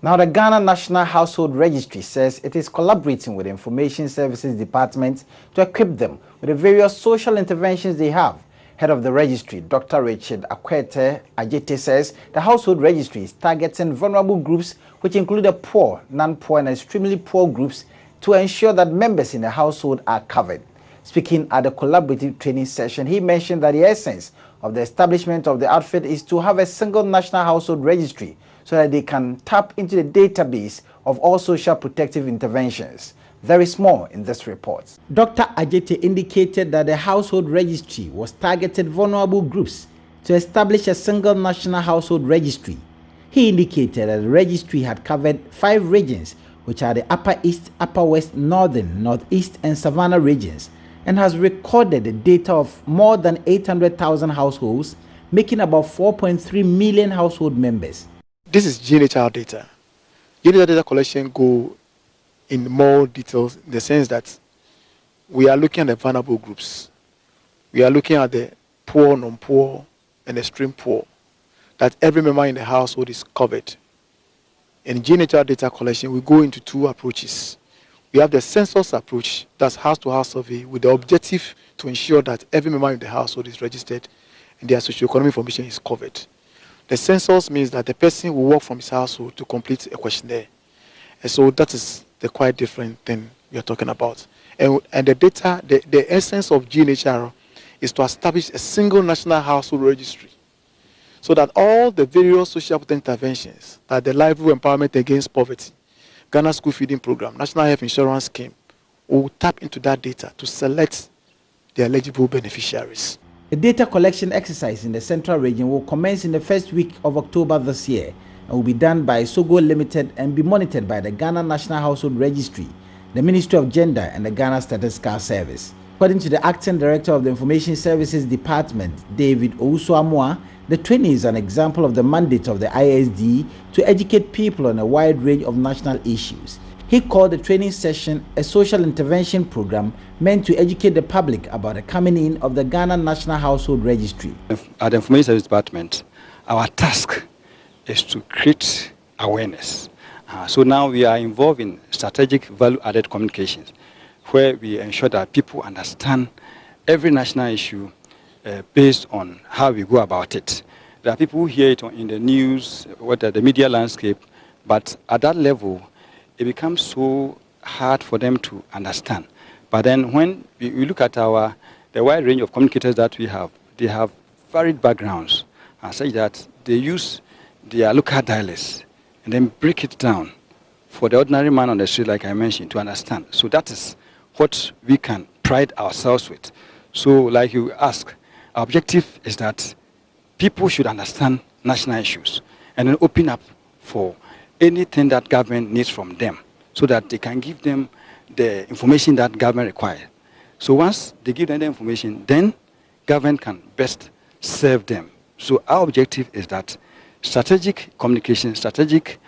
Now, the Ghana National Household Registry says it is collaborating with the Information Services Department to equip them with the various social interventions they have. Head of the registry, Dr. Richard Ajete says the household registry is targeting vulnerable groups, which include the poor, non-poor, and extremely poor groups, to ensure that members in the household are covered. Speaking at the collaborative training session, he mentioned that the essence of the establishment of the outfit is to have a single national household registry so that they can tap into the database of all social protective interventions. There is more in this report. Dr. Ajete indicated that the household registry was targeted vulnerable groups to establish a single national household registry. He indicated that the registry had covered 5 regions, which are the Upper East, Upper West, Northern, Northeast, and Savannah regions, and has recorded the data of more than 800,000 households, making about 4.3 million household members. This is GNHR data. GNHR data collection go in more details in the sense that we are looking at the vulnerable groups. We are looking at the poor, non-poor, and extreme poor, that every member in the household is covered. In GNHR data collection, we go into 2 approaches. We have the census approach, that's house-to-house survey, with the objective to ensure that every member in the household is registered and their socioeconomic information is covered. The census means that the person will walk from his household to complete a questionnaire. And so that is the quite different thing we are talking about. And the data, the essence of GNHR is to establish a single national household registry so that all the various social interventions, that the livelihood empowerment against poverty, Ghana School Feeding Program, National Health Insurance Scheme, will tap into that data to select the eligible beneficiaries. The data collection exercise in the Central Region will commence in the first week of October this year and will be done by Sogo Limited and be monitored by the Ghana National Household Registry, the Ministry of Gender, and the Ghana Statistical Service. According to the Acting Director of the Information Services Department, David Owusu-Amoah, the training is an example of the mandate of the ISD to educate people on a wide range of national issues. He called the training session a social intervention program meant to educate the public about the coming in of the Ghana National Household Registry. At the Information Services Department, our task is to create awareness. So now we are involved in strategic value-added communications, where we ensure that people understand every national issue based on how we go about it. There are people who hear it in the news, the media landscape, but at that level, it becomes so hard for them to understand. But then when we look at the wide range of communicators that we have, they have varied backgrounds, such that they use their local dialects and then break it down for the ordinary man on the street, like I mentioned, to understand. So that is what we can pride ourselves with. So like you ask, our objective is that people should understand national issues and then open up for anything that government needs from them so that they can give them the information that government requires. So once they give them the information, then government can best serve them. So our objective is that strategic communication, strategic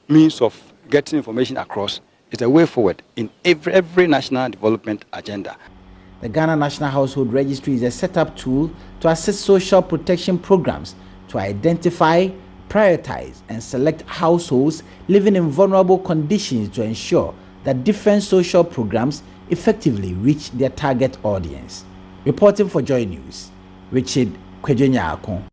means of getting information across is a way forward in every national development agenda. The Ghana National Household Registry is a setup tool to assist social protection programs to identify, prioritize, and select households living in vulnerable conditions to ensure that different social programs effectively reach their target audience. Reporting for Joy News, Richard Kwadwo.